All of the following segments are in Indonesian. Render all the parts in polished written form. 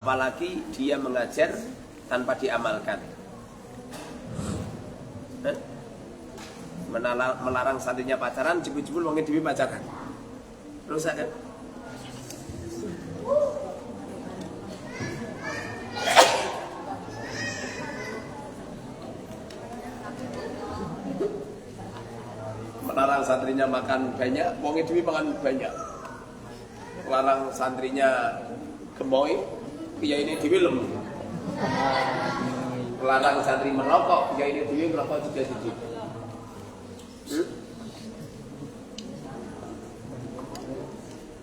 Apalagi dia mengajar tanpa diamalkan. Melarang santrinya pacaran, jebul-jebul wong dhewe pacaran. Rusak kan? Melarang santrinya makan banyak, wong dhewe makan banyak. Melarang santrinya gemoy, kiai ini dhewe lemu. Melarang santri merokok, kiai ini dhewe merokok juga siji.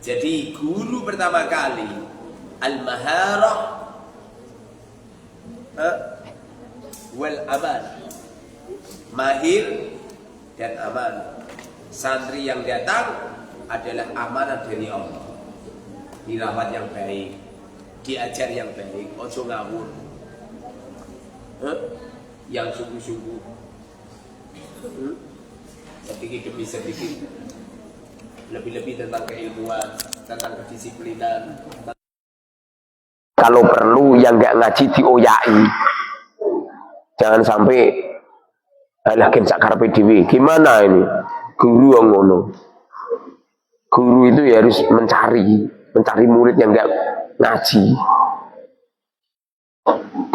Jadi guru pertama kali al-maharah wal aman, mahir dan aman. Santri yang datang adalah amanah dari Allah, dirawat yang baik, diajar yang baik, ojo ngawur, yang sungguh-sungguh, sedikit demi sedikit, lebih-lebih tentang keilmuan, tentang kedisiplinan. Kalau perlu yang nggak ngaji dioyai, jangan sampai lagi sakarepe dhewe. Gimana ini? Guru yang ngono. Guru itu ya harus mencari murid yang nggak ngaji.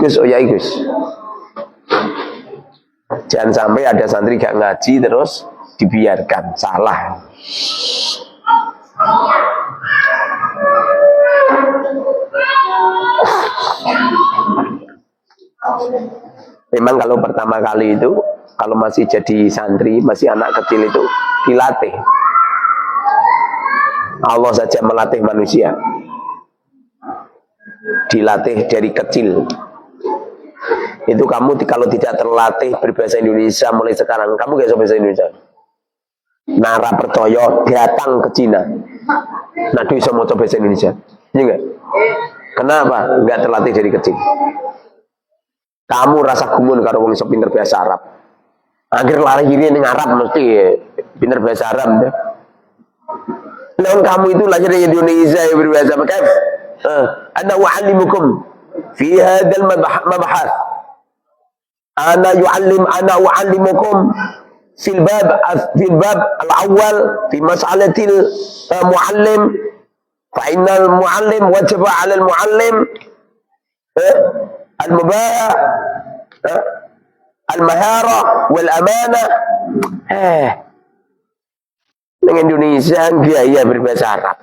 Gus oyai Gus. Jangan sampai ada santri gak ngaji terus dibiarkan, salah. Memang kalau pertama kali itu, kalau masih jadi santri, masih anak kecil itu dilatih. Allah saja melatih manusia, dilatih dari kecil. Itu kamu kalau tidak terlatih berbahasa Indonesia mulai sekarang, kamu gak bisa bahasa Indonesia. Nara percaya datang ke Cina, nah bisa mau coba bahasa Indonesia, iya enggak? Kenapa? Enggak terlatih dari kecil. Kamu rasa gumun karo wong iso pinter bahasa Arab. Akhir lari gini ning Arab mesti pinter bahasa Arab deh. Lawan kamu itu lahir di Indonesia ya berbahasa apa? Ana wa'allimukum fi hadzal mabahas. Ana wa'allimukum fil bab al-awwal fi mas'alatil muallim, fa innal muallim wajib 'ala al-muallim al-mubaya' al-mahara wal amana. Nang Indonesia gaya berbahasa Arab.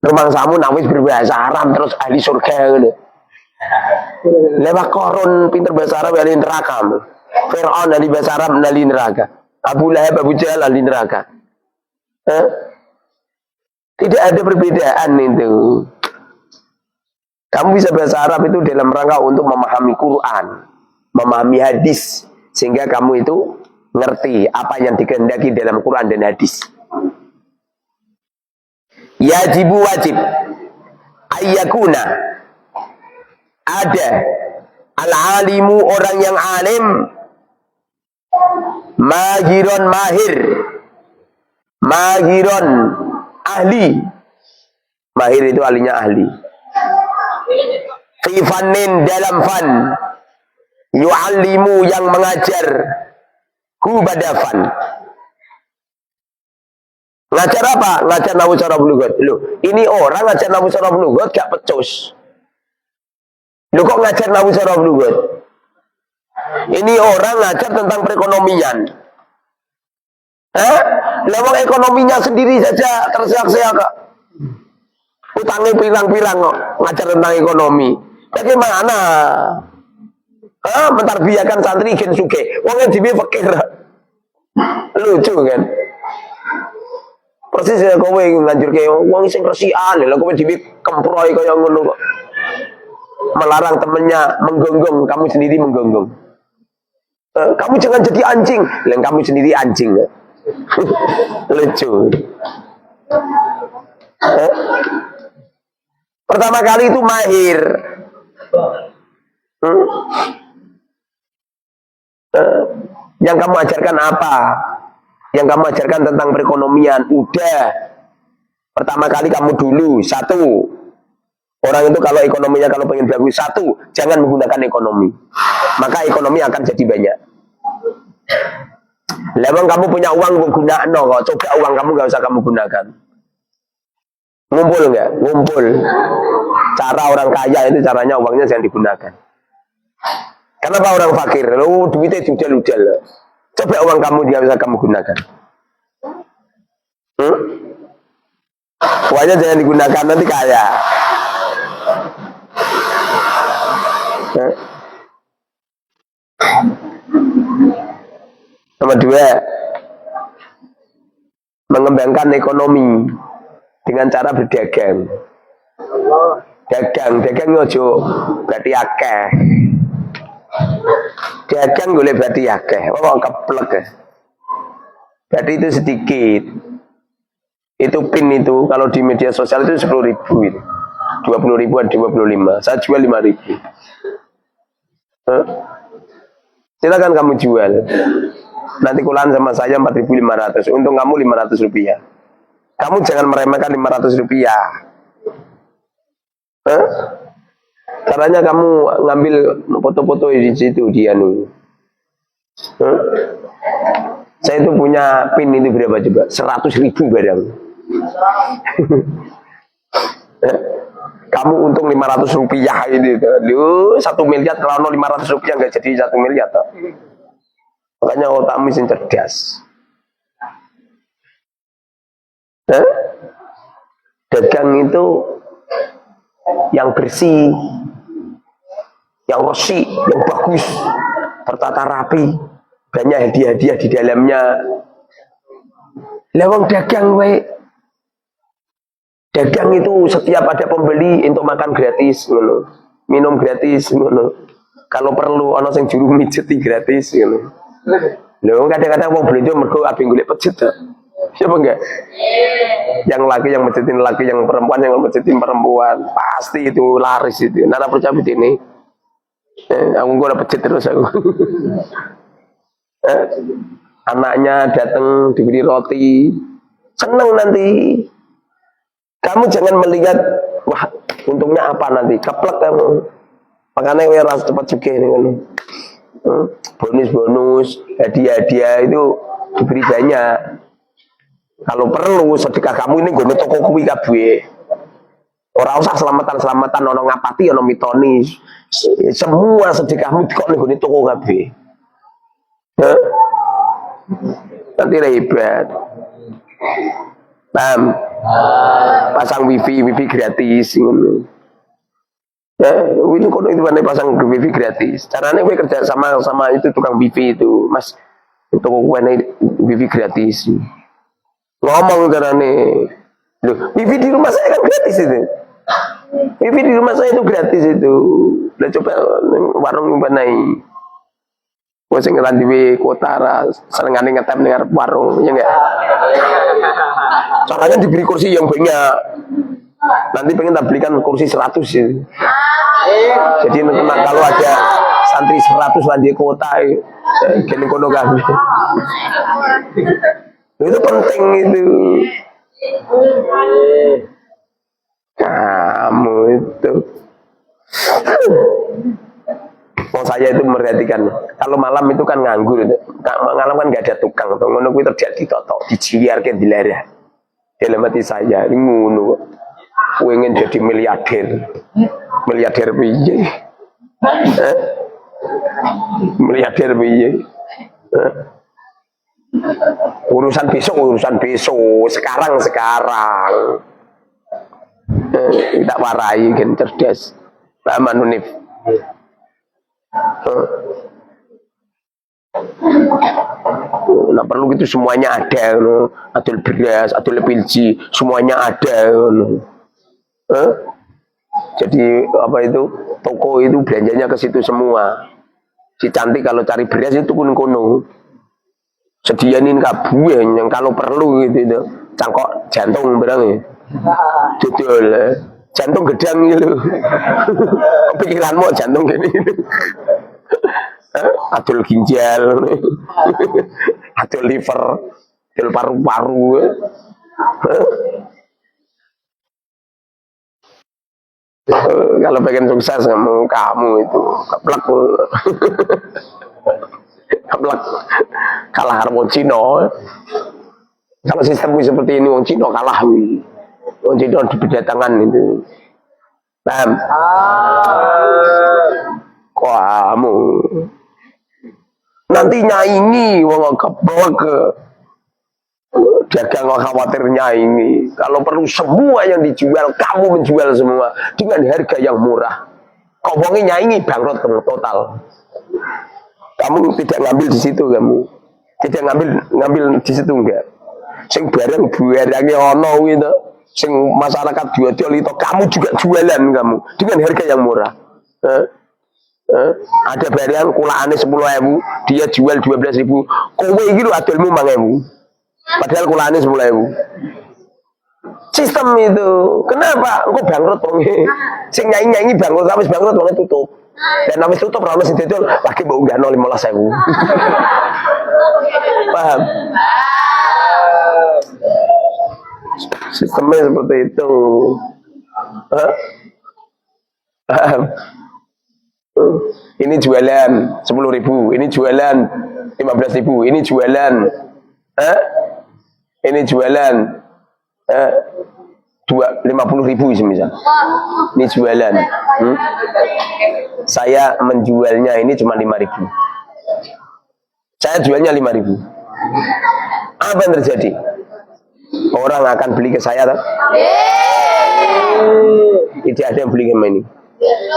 Rumah samu nawis berbahasa Arab terus ahli surga ngono. Lewat korun pinter bahasa Arab ahli neraka. Fir'aun ahli bahasa Arab ahli neraka. Abu Lahab, Abu Jahal ahli neraka. Tidak ada perbedaan itu. Kamu bisa bahasa Arab itu dalam rangka untuk memahami Quran, memahami hadis, sehingga kamu itu ngerti apa yang dikehendaki dalam Quran dan hadis. Yajibu wajib ayyakuna, ada al-alimu orang yang alim, mahiron mahir, mahiron ahli, mahir itu ahlinya ahli, fi fannin dalam fan, yu'allimu yang mengajar, hu badafan. Ngajar apa? Ngajar nahwu saraf lugat. Loh, ini orang ngajar nahwu saraf lugat gak pecus. Loh kok ngajar nahwu saraf lugat? Ini orang ngajar tentang perekonomian. Lewat ekonominya sendiri saja terseak-seak kok. Utangnya pirang-pirang kok, ngajar tentang ekonomi. Bagaimana? Mentarbiyakan santri gen suke. Wongnya dhewe fakir. Lucu kan? Persis ya kowe nganjurke wong sing resikan, lha kowe dhewe kemproy kaya ngono kok. Melarang temennya menggonggong, kamu sendiri menggonggong. Kamu jangan jadi anjing, lah kamu sendiri anjing. Lucu. Pertama kali itu mahir. Yang kamu ajarkan apa? Yang kamu ajarkan tentang perekonomian. Udah. Pertama kali kamu dulu. Satu. Orang itu kalau ekonominya kalau pengen bagus, satu, jangan menggunakan ekonomi. Maka ekonomi akan jadi banyak. Lewang kamu punya uang gunakan kok. Coba uang kamu gak usah kamu gunakan. Ngumpul nggak? Ngumpul. Cara orang kaya itu caranya uangnya jangan digunakan. Kenapa orang fakir? Lu duitnya judel-judel. Coba uang kamu dia bisa kamu gunakan. Uangnya jangan digunakan nanti kaya. Nomor dua, mengembangkan ekonomi dengan cara berdagang. Dagang ojo berarti akeh. Dagang boleh berarti akeh. Oh, keplek ya. Berarti itu sedikit. Itu pin itu kalau di media sosial itu 10.000 itu. 20.000 ada 25. Saya jual 5.000. Silakan kamu jual. Nanti kulaan sama saya 4.500. Untung kamu 500 rupiah. Kamu jangan meremehkan 500 rupiah. Caranya kamu ngambil foto-foto di situ dia nih. Saya itu punya pin itu berapa coba? 100.000 barang. Kamu untung 500 rupiah ini. 1 miliar kalau 500 rupiah nggak jadi 1 miliar. Toh. Makanya otakmu sing cerdas. Dagang itu yang bersih, yang resik, yang bagus, tertata rapi, banyak hadiah-hadiah di dalamnya. Lewang dagang we. Dagang itu setiap ada pembeli untuk makan gratis, ngono. Minum gratis, ngono. Kalau perlu ana sing juru mijeti gratis, ngono. Lho kadang-kadang wong belanja mergo ape golek pecet. Siapa enggak? Yang laki yang mejetin laki, yang perempuan yang mejetin perempuan. Pasti itu laris itu. Nara percaya ini. Aku gak pecet terus aku. Anaknya datang diberi roti. Seneng nanti. Kamu jangan melihat, wah untungnya apa nanti. Keplek kamu. Makanya gue rasa cepat juga ini kan. Bonus-bonus, hadiah-hadiah itu diberi banyak. Kalau perlu sedekah kamu ini gue toko kuwi kabeh. Ora usah selamatan-selamatan ono ngapati ono mitoni. Semua sedekahmu kok ning toko kabeh. Nanti ribet. Paham? Pasang wifi gratis ngono. Ini kono itu pandai pasang wifi gratis. Caranya gue kerja sama itu tukang wifi itu, Mas. Toko gue wifi gratis. Ngomong caranya. Loh, wifi di rumah saya kan gratis itu. Wifi di rumah saya itu gratis itu. Udah coba warung panai. Gue sing ngelandiwi kuota senengane ngetep ning warung, ya enggak? Caranya diberi kursi yang banyak. Nanti pengen tak belikan kursi 100 ya. Jadi kalau ada santri 100 lagi kuota gini kono kami. Itu penting itu. Kamu itu. Oh, saya itu merhatikan. Kalau malam itu kan nganggur. Malam kan nggak ada tukang. Ngono kuwi terjadi toto, dijiarke dilarah. Dalam hati saya ini ngono. Pengen jadi miliarder. Miliarder piye? Miliarder piye? Urusan besok, sekarang. Tidak warai kan cerdas. Pak Manunif. Nah perlu gitu semuanya ada, adol beras, adol LPG, semuanya ada. Jadi apa itu toko itu belanjanya ke situ semua. Si cantik kalau cari beras itu kuno. Sediain kabeh yang kalau perlu gitu. Cangkok jantung berang. Dodol. Jantung gedang gitu. Pikiranmu jantung gini. Adol ginjal. Adol liver, adol paru-paru. Kalau pengen sukses kamu itu keplek. Keplek kalah karo Cina. Kalau sistem seperti ini wong Cina kalah. Wong Cina di tangan itu. Paham? Kamu nanti nyaingi wong keplek dagang khawatir nyaingi. Kalau perlu semua yang dijual kamu menjual semua dengan harga yang murah. Kau wongnya nyaingi bangkrut total. Kamu tidak ngambil di situ, kamu tidak ngambil di situ enggak. Sing barangnya ono gitu, sing masyarakat jual itu kamu juga jualan kamu dengan harga yang murah. Ada barang kulaane 10.000, dia jual 12.000. Kowe iki lho adolmu 5.000. Padahal kulaane 10.000. Sistem itu. Kenapa? Engko bangkrut wong. Sing nyanyi bangkrut, habis bangkrut wong tutup. Dan habis tutup ora ono sing didol, lagi mbok unggahno 15.000. Paham? Sistemnya seperti itu. Paham? Ini jualan 10.000, ini jualan 15.000, ini jualan ini jualan 50.000 semisal. Ini jualan. Saya menjualnya ini cuma 5.000. Saya jualnya 5.000. Apa yang terjadi? Orang akan beli ke saya tak? Tidak ada yang beli sama ini.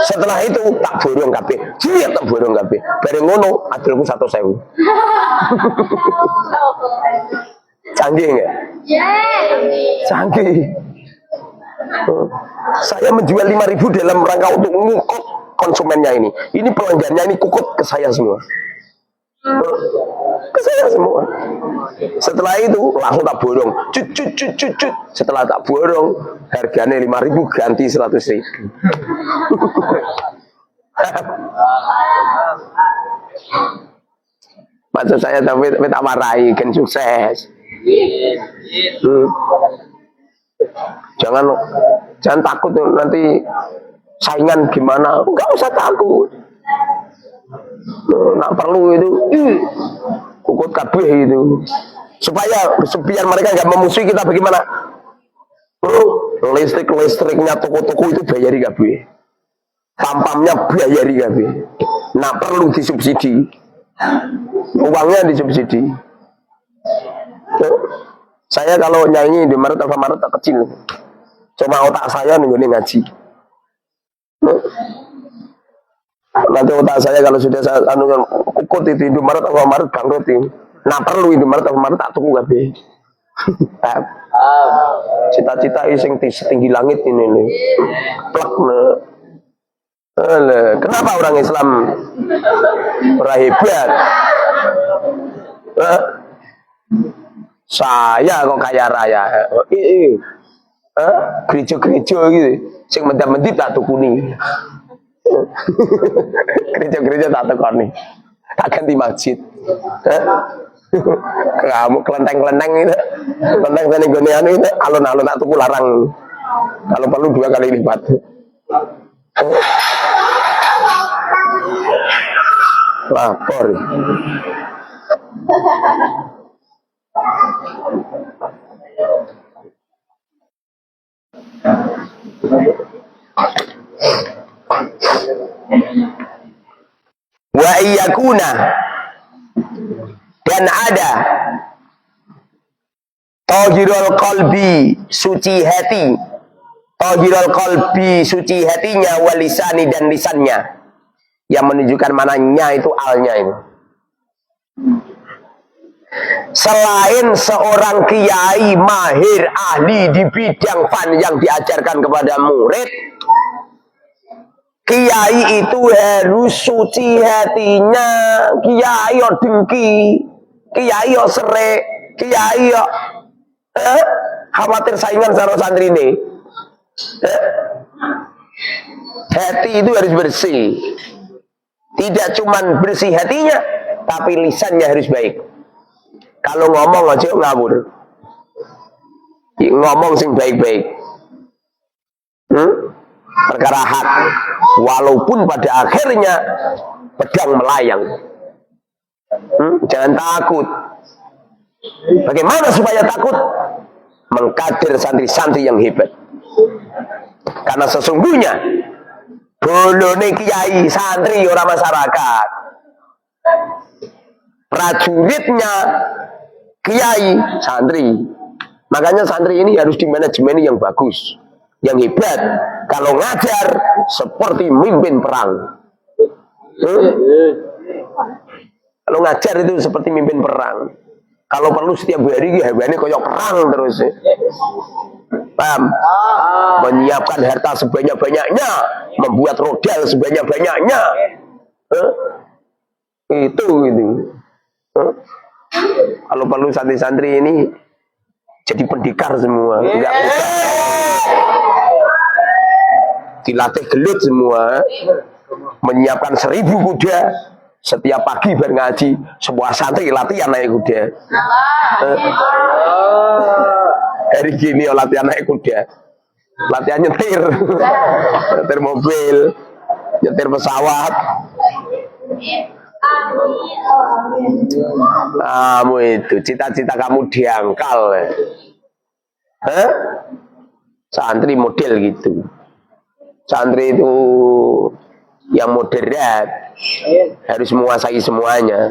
Setelah itu tak borong kabeh. Dia tak borong kabeh. Bareng ngono adilku 100.000. Canggih enggak? Canggih. Saya menjual 5.000 dalam rangka untuk ngukut konsumennya ini. Ini pelanggannya ini kukut ke saya semua. Ke saya semua. Setelah itu langsung tak borong. Cut. Setelah tak borong, harganya 5.000 ganti 100.000. Maksud saya tapi tak marahi kan sukses. Jangan takut nanti saingan gimana. Enggak usah takut. Nah perlu itu kukut kabeh itu supaya biar mereka nggak memusuhi kita. Bagaimana listriknya toko-toko itu bayari kabeh, pampamnya bayari kabeh. Nah perlu disubsidi, uangnya disubsidi. Saya kalau nyanyi di Maret Alfamaret tak kecil, cuma otak saya nih ngaji. Nanti otak saya kalau sudah saya kukut itu Indomaret atau Maret bangkrut ini. Nah perlu Indomaret atau Maret tak tunggu kabeh. Cita-cita sing setinggi langit ini nih. Plek. Kenapa orang Islam orang hebat? Saya kok kaya raya. Gereja-gereja gitu. Sing mendap-mendip tak tukuni. Gereja-gereja tak tekoni, tak ganti masjid. Kamu kelenteng-kelenteng itu, kelenteng sana gini anu itu, alun-alun tak tuku larang. Kalau perlu 2 kali lipat. Lapor. Wa iyakuna, dan ada tahirul qalbi, suci hati, tahirul qalbi, suci hatinya, walisani, dan lisannya, yang menunjukkan mananya itu alnya itu. Selain seorang kiai mahir ahli di bidang fan yang diajarkan kepada murid, kiai itu harus suci hatinya. Kiai yo dengki, kiai yo serik, kiai yo khawatir saingan sama santri ini. Hati itu harus bersih. Tidak cuman bersih hatinya, tapi lisannya harus baik. Kalau ngomong aja ngawur, ngomong sing baik-baik. perkara hak, walaupun pada akhirnya pedang melayang. Jangan takut. Bagaimana supaya takut? Mengkader santri-santri yang hebat. Karena sesungguhnya bolone kiai santri orang masyarakat, prajuritnya kiai santri. Makanya santri ini harus dimanajemeni yang bagus, yang hebat. Kalau ngajar seperti mimpin perang. Kalau ngajar itu seperti mimpin perang. Kalau perlu setiap hari ini koyok perang terus. Paham? Menyiapkan harta sebanyak-banyaknya, membuat rodal sebanyak-banyaknya. Itu. Kalau perlu santri-santri ini jadi pendekar semua, enggak usah. Dilatih gelut semua, menyiapkan 1000 kuda. Setiap pagi berngaji, semua santri latihan naik kuda. Hari gini latihan naik kuda, latihan nyetir, nyetir mobil, nyetir pesawat. Kamu itu cita-cita kamu diangkal. Santri model gitu. Santri itu yang moderat, harus menguasai semuanya.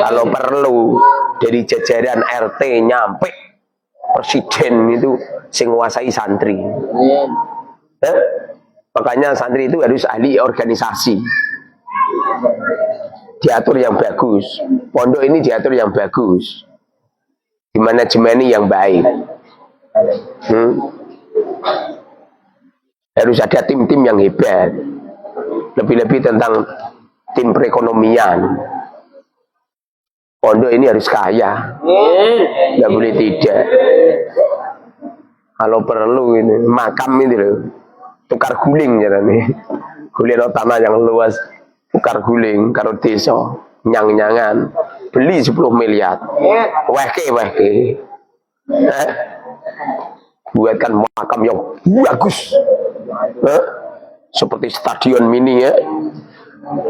Kalau perlu dari jajaran RT nyampe presiden itu sing menguasai santri. Makanya santri itu harus ahli organisasi, diatur yang bagus. Pondok ini diatur yang bagus, dimanajemeni yang baik. Harus ada tim-tim yang hebat. Lebih-lebih tentang tim perekonomian. Pondok ini harus kaya, nggak boleh tidak. Kalau perlu ini makam ini loh, tukar guling ya nih, guling tanah yang luas, tukar guling karo desa, nyang-nyangan, beli 10 miliar, wehke. Buatkan makam yang bagus. Seperti stadion mini ya,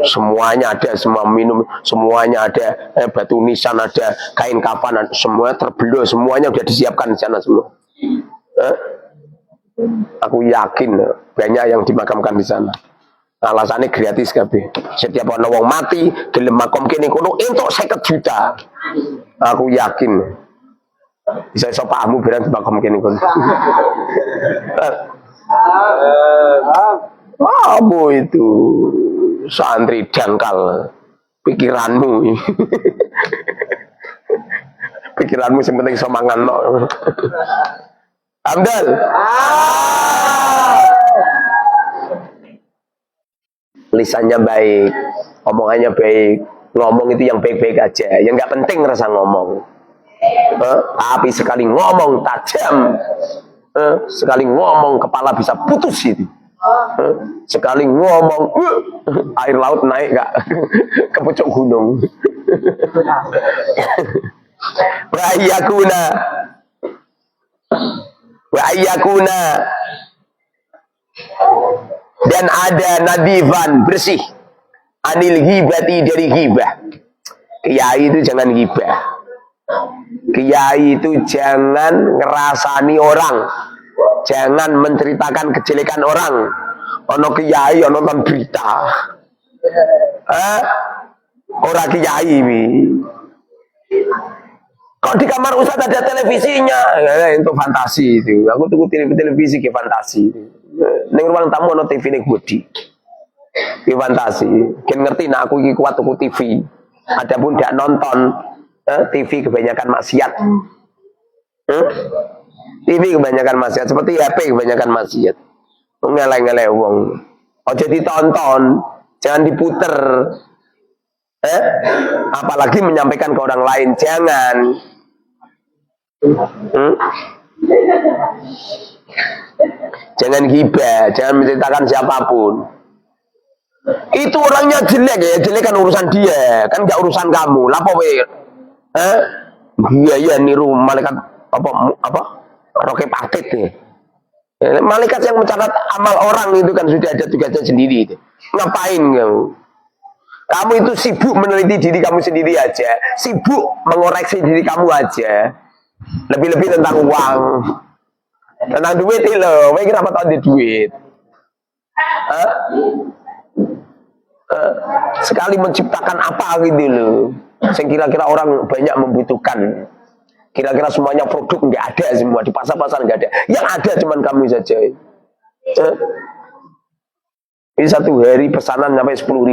semuanya ada, semua minum, semuanya ada, batu nisan ada, kain kafanan, semua terbelah, semuanya sudah disiapkan di sana semua. Aku yakin banyak yang dimakamkan di sana. Alasannya gratis kabeh. Setiap orang wong mati gelem makom kene kono entuk 50 juta. Aku yakin. Bisa pakmu berang dimakom kene kono. Kamu itu santri dangkal pikiranmu. Pikiranmu yang penting semangan no. Amdal. Lisannya baik, omongannya baik, ngomong itu yang baik-baik aja, yang nggak penting rasa ngomong. Tapi sekali ngomong tajam, sekali ngomong kepala bisa putus itu. Sekali ngomong air laut naik gak ke pucuk gunung. Wa iyakuna dan ada nadifan bersih anil ghibati dari ghibah. Kiai itu jangan ghibah. Kiai itu jangan ngerasani orang, jangan menceritakan kejelekan orang. Ono kiai ono nonton berita, orang kiai ini. Kok di kamar Ustaz ada televisinya? Itu fantasi itu. Aku tuh televisi ke fantasi. Neng ruang tamu ono TV ning bodi. Ki fantasi. Ken ngerti nak aku iki kuat tuku TV. Adapun ndak nonton TV kebanyakan maksiat. TV kebanyakan maksiat, seperti HP kebanyakan maksiat. Ngeleng-ngeleng wong. Aja ditonton, jangan diputer. Apalagi menyampaikan ke orang lain, jangan. Jangan ghibah, jangan menceritakan siapapun. Itu orangnya jelek ya, jelek kan urusan dia, kan gak urusan kamu. Lapo we? Iya niru malaikat apa Roke Patit ya. Malaikat yang mencatat amal orang itu kan sudah ada tugasnya sendiri itu. Ngapain kamu? Kamu itu sibuk meneliti diri kamu sendiri aja, sibuk mengoreksi diri kamu aja. Lebih-lebih tentang uang, tentang duit itu loh. Kira apa tahu di duit? Sekali menciptakan apa gitu loh. Yang kira-kira orang banyak membutuhkan. Kira-kira semuanya produk nggak ada semua di pasar-pasar nggak ada. Yang ada cuman kamu saja. Ini satu hari pesanan sampai 10.000.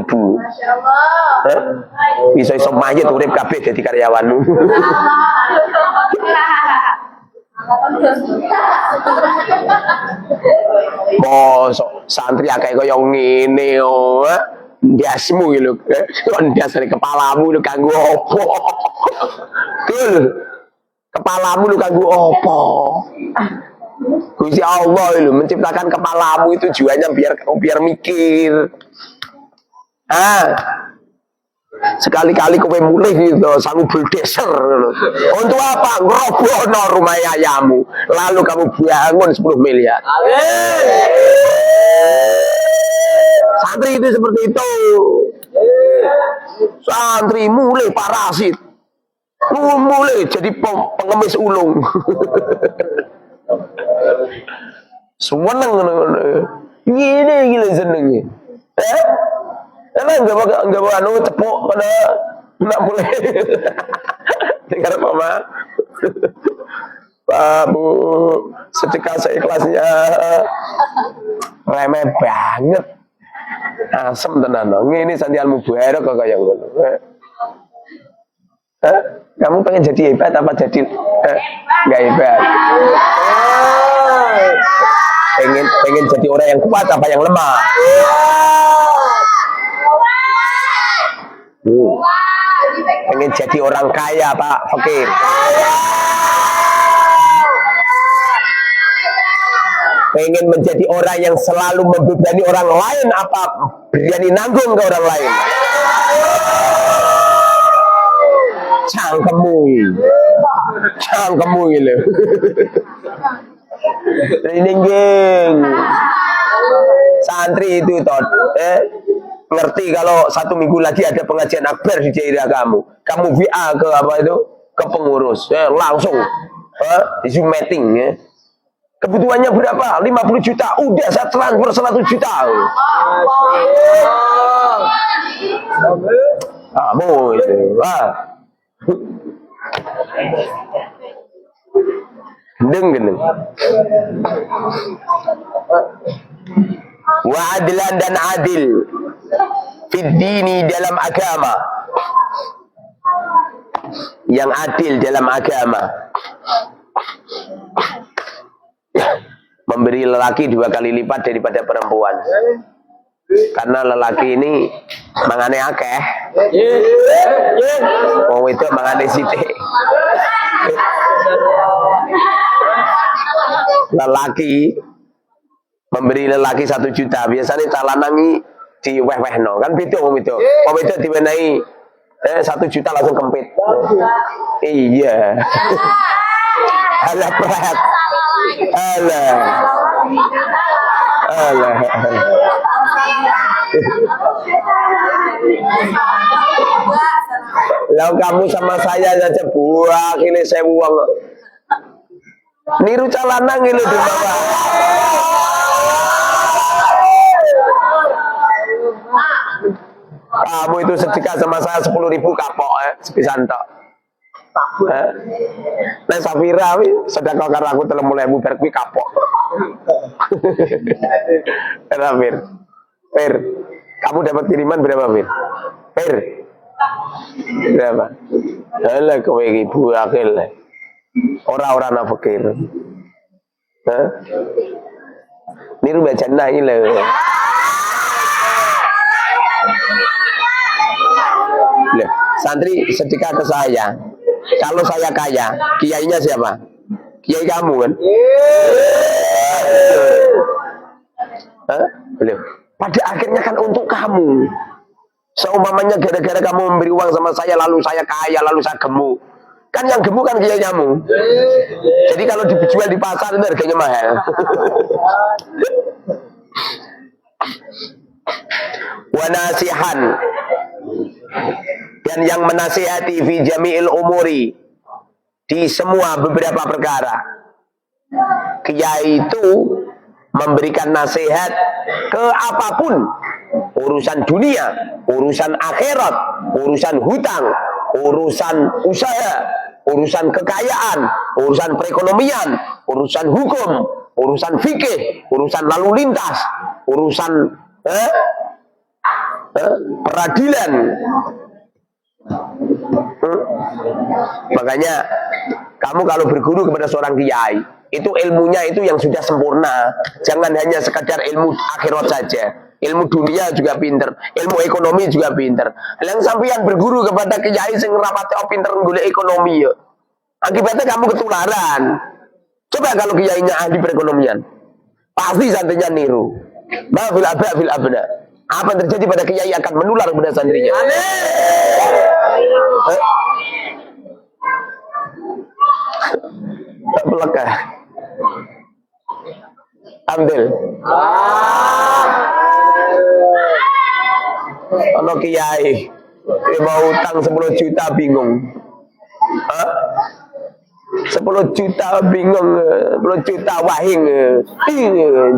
Bisa mayit urip kabeh dadi karyawanmu. Mosok santri akeh kaya ngene yo. Ndiasmu iki lho. Kon ndiasane kepalamu lho kanggo opo? Dul. Kepalamu lu kanggo apa? Gusti Allah lu menciptakan kepalamu itu tujuannya biar mikir. Sekali-kali kowe mulih gitu, sangu buldeser. Untuk apa? Ngrobohno rumah ayahmu. Lalu kamu bangun 10 miliar. Santri itu seperti itu. Santri mulai parasit. Mulai jadi pengemis ulung. Seneng gini gila seneng. Karena enggak mau anu tepuk pada nak boleh. Dengar mama. Pak Bu, sedekah seikhlasnya. Remeh banget. Asem tenan. Ngene sandian mubarak kok kaya ngono. Kamu pengen jadi hebat apa jadi nggak hebat? Pengen jadi orang yang kuat apa yang lemah? Pengen jadi orang kaya apa fakir? Pengen menjadi orang yang selalu membebani orang lain apa berani nanggung ke orang lain? Cangkemmu gitu. Ini geng. Santri itu ngerti kalau 1 minggu lagi ada pengajian akbar di daerah kamu. Kamu VA ke apa itu? Ke pengurus. Langsung di Zoom meeting ya. Kebutuhannya berapa? 50 juta. Udah saya transfer 100 juta. Kamu itu. Gendeng. Wa adlan dan adil fid dini dalam agama. Yang adil dalam agama. Memberi lelaki 2 kali lipat daripada perempuan. Karena lelaki ini mangane akeh. Wong itu mangane sithik. Lelaki memberi lelaki 1 juta, biasanya talanangi di weh-wehno kan beda wong itu. Wong itu diwenehi 1 juta langsung kempit. Iya. Alah pret. Alah. Lalu kamu sama saya saja buah ini saya uang. Niru calana ini di bawah. Kamu itu sedekah sama saya 10.000 kapok sepisan tok. Nah Safira sedekah karo aku 30.000 bar kuwi kapok. Fir. Fir. Kamu dapat kiriman berapa, Fir? Fir. Berapa? Alah kowe iki buakil. Ora-ora ana fakir. Niru bacana iki lho. Loh, santri sedekah ke saya. Kalau saya kaya, kiainya siapa? Kiai kamu kan? Loh, pada akhirnya kan untuk kamu. Seumpamanya gara-gara kamu memberi uang sama saya, lalu saya kaya, lalu saya gemuk. Kan yang gemuk kan kiaimu. Jadi kalau dijual di pasar itu harganya mahal. Wanasihan, dan yang menasihati fi jami'il umuri, di semua beberapa perkara. Kiai itu memberikan nasihat ke apapun, urusan dunia, urusan akhirat, urusan hutang, urusan usaha, urusan kekayaan, urusan perekonomian, urusan hukum, urusan fikih, urusan lalu lintas, urusan peradilan. Makanya kamu kalau berguru kepada seorang kiai, itu ilmunya itu yang sudah sempurna. Jangan hanya sekadar ilmu akhirat saja. Ilmu dunia juga pinter, ilmu ekonomi juga pinter. Yang sampeyan berguru kepada kiai sing rapate pinter golek ekonomi ya. Akibatnya kamu ketularan. Coba kalau kiainya ahli perekonomian, pasti santrinya niru. Ma fil aba fil abna. Apa yang terjadi pada kiai akan menular kepada santrinya. Tak belakang. Ambil. Ono kiai mau utang 10 juta bingung. 10 juta bingung, 10 juta wahing,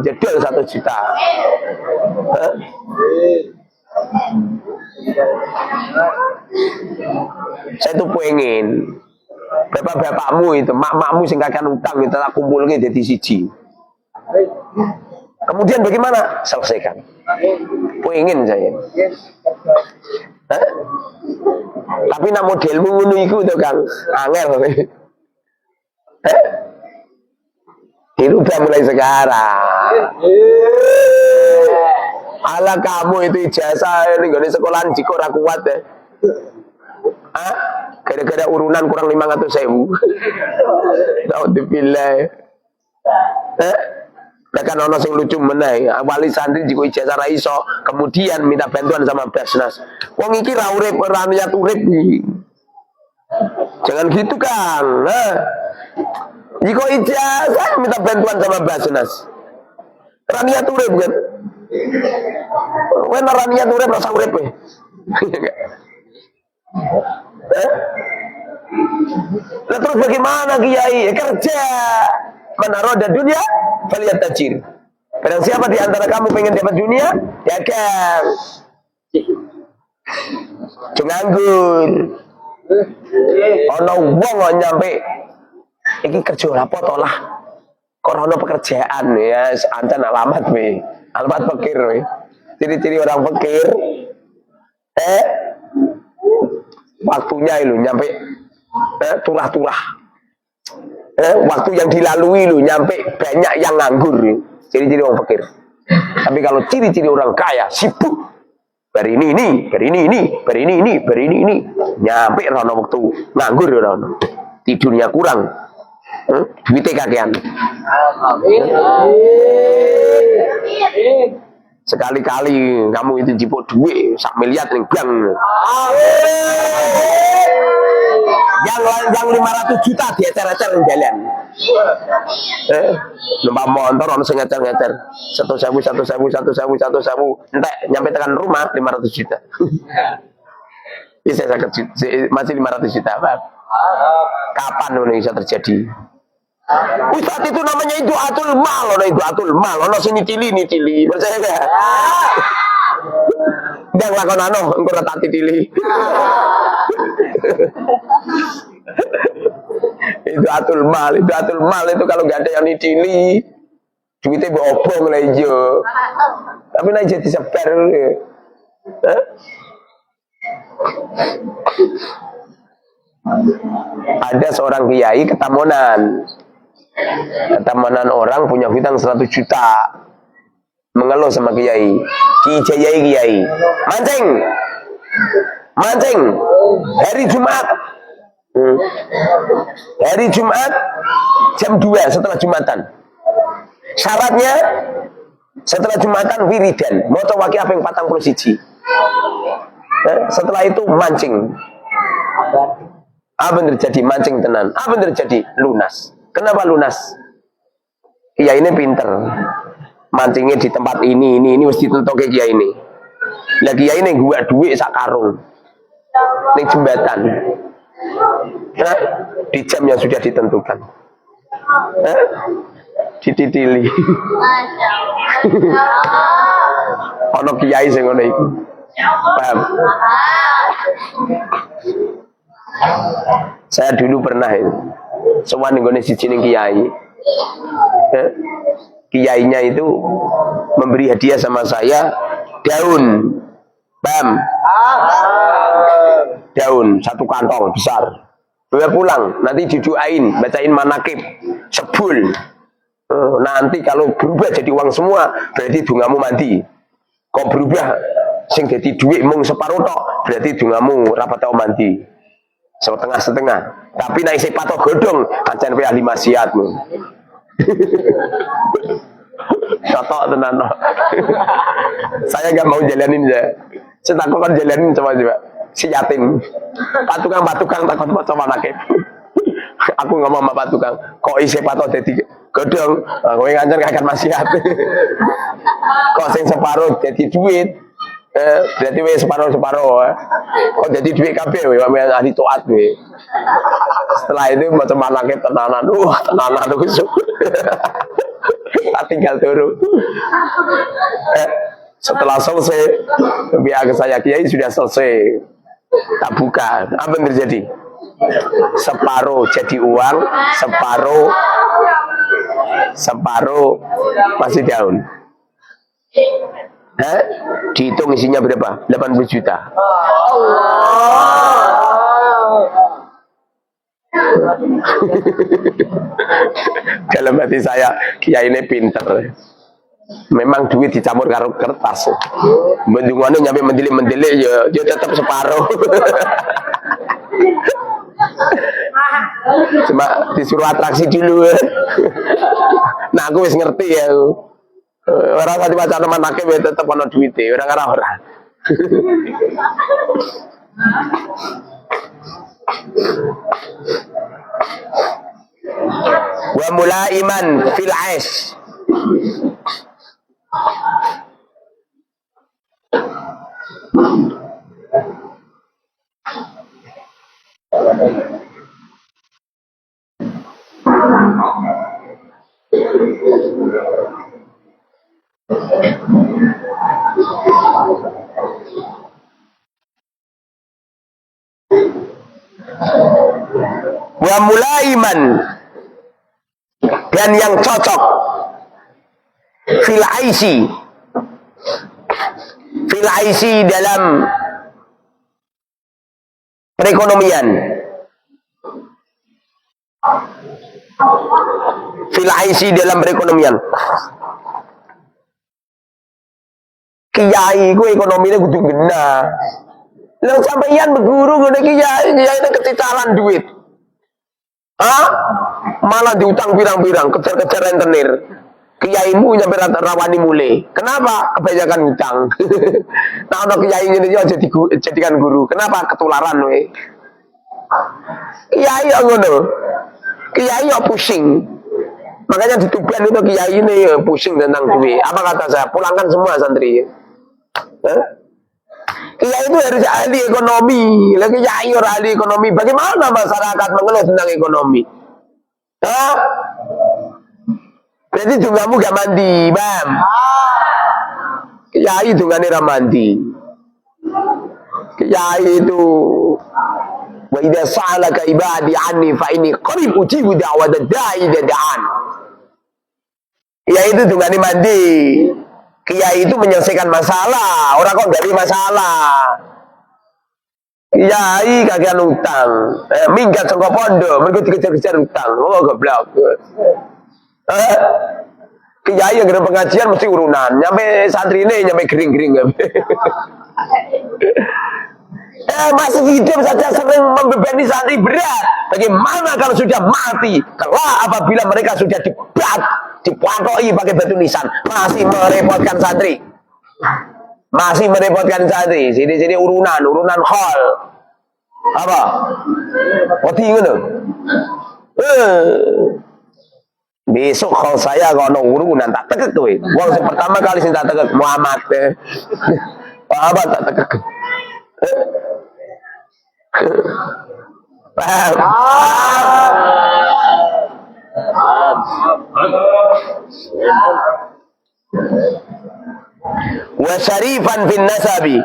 jedel 1 juta. Saya tuh pengen bapak-bapakmu itu, mak-makmu sing kakek utang itu tak kumpulke jadi siji. Kemudian bagaimana? Selesaikan. Pengen saya. Tapi nak modelmu ngono iku to, Kang. Angel. Dirubah mulai sekarang. Ala kamu itu ijazah ning gone sekolahan jiko ora kuat ya. Gara-gara urunan kurang 500.000. Naudzubillah. Bahkan ono sing lucu meneh, wali santri jiko ijazah ra iso, kemudian minta bantuan sama Basnas. Wong iki ra urip, ora niat urip iki. Jangan gitu, Kang. Jiko ijazah minta bantuan sama Basnas. Ra niat urip kan. Wen ora niat urip rasa urip we. Terus bagaimana kiai? Kerja. Menaroda dunia, faliat tajir. Barang siapa di antara kamu pengen dapat dunia, dagang. Jangan nganggur. Ono wong nyampe iki kerja apa to lah. Kok ono pekerjaan ya, ancan alamat we. Alamat fakir we. Ciri-ciri orang fakir. Waktunya itu nyampe turah-turah. Waktu yang dilalui lu nyampe banyak yang nganggur. Ciri-ciri orang fakir. Tapi kalau ciri-ciri orang kaya sibuk. Bari ini, nyampe rono waktu nganggur rono. Tidurnya kurang. Duitnya kakean. Sekali-kali kamu itu jipuk duit 1 miliar ning bank. Yang 500 juta diecer-ecer ning jalan. Numpak motor ono sing ngecer-ngecer. 1.000 entek nyampe tekan rumah 500 juta. Bisa masih 500 juta, Pak. Kapan ini bisa terjadi? Ustaz itu namanya Idu'atul Mal, ono sini tili, percaya gak? Jangan lakon engko ora tak titili. Idu'atul Mal itu kalau gak ada yang nitili, duitnya bobong lah ijo. Tapi nek jadi sebar. Ada seorang kiai ketamonan orang punya hutang 100 juta, mengeluh sama kiai, kiai mancing hari Jumat jam 2 setelah Jumatan. Syaratnya setelah Jumatan wiridan maca waki aping 41. Setelah itu mancing. Apa yang terjadi? Mancing tenan. Apa yang terjadi? Lunas. Kenapa lunas? Kiai ini pinter. Mancingnya di tempat ini mesti tentu ke kiai ini. Lah kiai ini gua duit sak karung. Ning jembatan. Nah, di jam yang sudah ditentukan. Dititili. Ono kiai sing ngono iku. Paham? Saya dulu pernah itu sowan nggone siji ning kiai. Kiainya itu memberi hadiah sama saya daun. Paham? Daun satu kantong besar. Bawa pulang, nanti didoain, bacain manakib, sebul. Nanti kalau berubah jadi uang semua, berarti dungamu mandi. Kok berubah sing dadi duit mung separuh tok, berarti dungamu rapat tau mandi. Setengah-setengah. Tapi naik sepatok godong, ancen kowe ahli maksiatmu. Cotok tenan. Saya enggak mau jalanin ya. Saya takut kan jalanin coba. Si yatim. Patukang takut coba nakep. Aku ngomong sama Pak Tukang, kok isi patok dadi godong, kowe ngancen akan maksiat. Kok sing separuh dadi duit. Berarti wis separuh. Kok jadi duit kabeh we ahli taat we. Setelah itu macam manake tenanan. Tenanan itu. Tinggal turu. Setelah selesai, biar saya kiai sudah selesai. Tak buka. Apa yang terjadi? Separuh jadi uang, separuh masih daun. Dihitung isinya berapa? 80 juta. Dalam hati saya, kiai ini pinter. Memang duit dicampur karo kertas. Bendungannya nyampe mendelik ya tetap separuh. Cuma disuruh atraksi dulu. Nah aku wis ngerti ya. Orang tadi baca nama nakib ya tetap ada duitnya. Orang. Wa mulaiman fil aish. Wa mulaiman, dan yang cocok fil aisi dalam perekonomian, kiai ku ekonominya kudu benar. Lah sampeyan berguru ngene kiai itu keticalan duit. Malah diutang pirang-pirang, kejar-kejar rentenir. Kiaimu nyampe rawani mulai. Kenapa? Kebanyakan utang. Nah, ono kiai ngene iki jadikan guru. Kenapa? Ketularan we. Kiai ngono. Kiai pusing. Makanya di Tuban itu kiai ini pusing tentang duit. Apa kata saya? Pulangkan semua santri. Kiai itu harus ahli ekonomi. Lagi kiai orang ahli ekonomi. Bagaimana masyarakat mengeluh tentang ekonomi? Berarti dungamu gak mandi, Bam. Kiai dungane ra mandi. Kiai itu wa idza sa'alaka ibadi anni fa inni qarib ujibu da'watad da'i da'an. Kiai itu dungane mandi. Kiai itu menyelesaikan masalah, orang kok dari masalah. Kiai kagian utang, minggat saka pondok, mergo dikejar-kejar utang. Oh goblok. Kiai yang kena pengajian mesti urunan, nyampe santri ini nyampe gering-gering. Masih hidup saja sering membebani santri berat. Bagaimana kalau sudah mati? Kelak apabila mereka sudah dipantoi pakai batu nisan, masih merepotkan santri. Sini urunan hall. Apa? Wedi ngono. Besok kalau saya kalau urunan tak tekek kowe. Wong sing pertama kali sing tak tekek Muhammad. Apa tak tekek. Paham? Wa syarifan fin nasabi.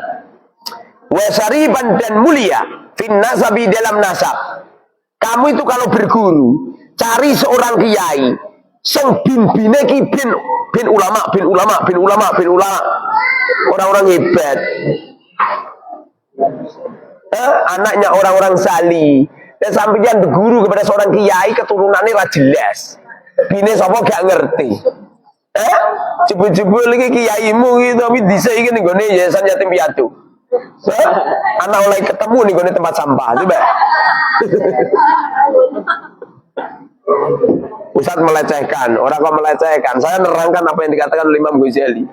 Wa syarifan dan mulia fin nasabi dalam nasab. Kamu itu kalau berguru, cari seorang kiai sing bin-bine ki bin ulama. Orang-orang hebat. Anaknya orang-orang salih. Dan sampeyan berguru kepada seorang kiai keturunannya lah jelas. Bine sapa gak ngerti. Jebul-jebul iki kiaimu gitu tapi dhisik iki ning gone yayasan yatim piatu. Anak oleh ketemu nih gone tempat sampah coba. Ustaz melecehkan, orang kok melecehkan. Saya nerangkan apa yang dikatakan oleh Imam Ghazali.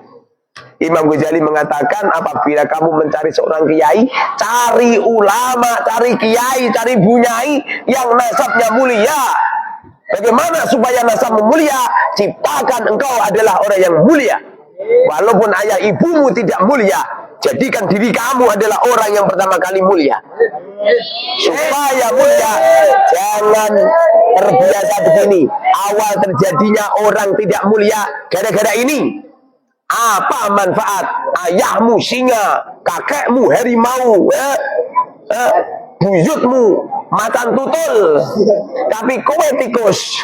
Imam Ghazali mengatakan apabila kamu mencari seorang kiai, cari ulama, cari kiai, cari bunyai yang nasabnya mulia. Bagaimana supaya nasabmu mulia? Ciptakan engkau adalah orang yang mulia. Walaupun ayah ibumu tidak mulia, jadikan diri kamu adalah orang yang pertama kali mulia. Supaya mulia, jangan terbiasa begini. Awal terjadinya orang tidak mulia gara-gara ini. Apa manfaat? Ayahmu singa, kakekmu harimau, buyutmu macan tutul, tapi kowe tikus.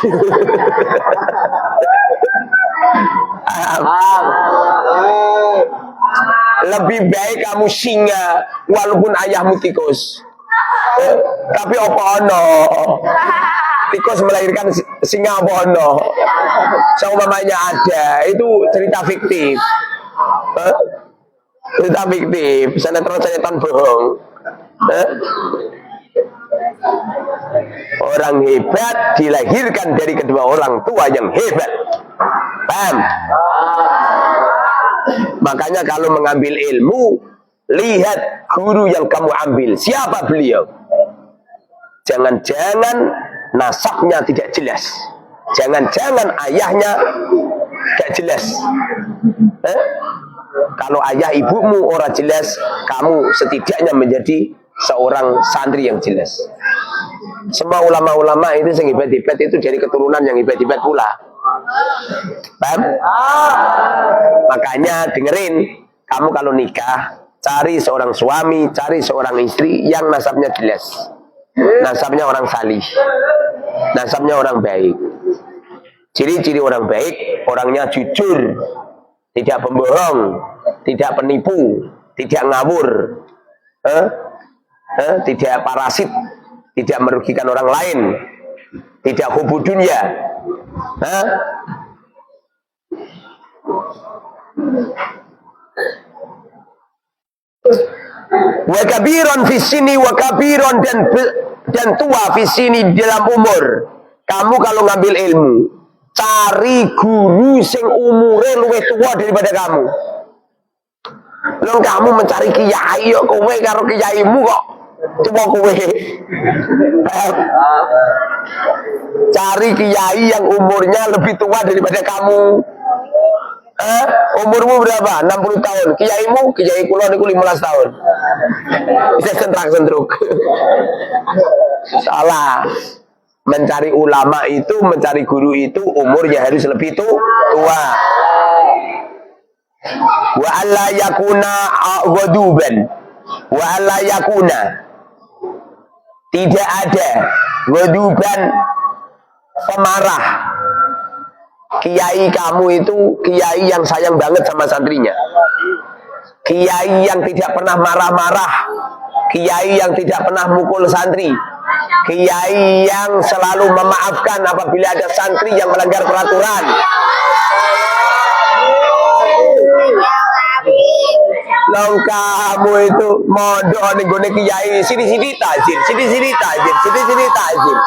Lebih baik kamu singa walaupun ayahmu tikus. Tapi apa ono? Tikus melahirkan singa apa ono? Seumpamanya ada, itu cerita fiktif. Cerita fiktif, sinetron bohong. Orang hebat dilahirkan dari kedua orang tua yang hebat. Paham? Makanya kalau mengambil ilmu, lihat guru yang kamu ambil. Siapa beliau? Jangan-jangan nasabnya tidak jelas. Jangan-jangan ayahnya tidak jelas. Kalau ayah ibumu orang jelas, kamu setidaknya menjadi seorang santri yang jelas. Semua ulama-ulama itu yang hebat-hebat itu dari keturunan yang hebat-hebat pula. Paham? Makanya dengerin, kamu kalau nikah, cari seorang suami, cari seorang istri yang nasabnya jelas. Nasabnya orang salih. Nasabnya orang baik. Ciri-ciri orang baik, orangnya jujur, tidak pembohong, tidak penipu, tidak ngawur, tidak parasit, tidak merugikan orang lain, tidak hubu dunia. Wa kabiron fi sini wa kabiron dan tua fi sini dalam umur. Kamu kalau ngambil ilmu, cari guru sing umure luwih tua daripada kamu. Lo kamu mencari kiai kok kowe karo kiaimu kok tua kowe. Cari kiai yang umurnya lebih tua daripada kamu. Umurmu berapa? 60 tahun. Kiaimu, kiai kula niku 15 tahun. Bisa sentrak-sentruk. Salah. Mencari ulama itu, mencari guru itu umurnya harus lebih tua. Wa alla yakuna ghaduban. Wa alla yakuna. Tidak ada ghaduban pemarah. Kiai kamu itu kiai yang sayang banget sama santrinya. Kiai yang tidak pernah marah-marah. Kiai yang tidak pernah mukul santri. Kiai yang selalu memaafkan apabila ada santri yang melanggar peraturan. Long kamu itu mondok ning gone kiai sini-sini tajir, sini-sini tajir, sini-sini tajir.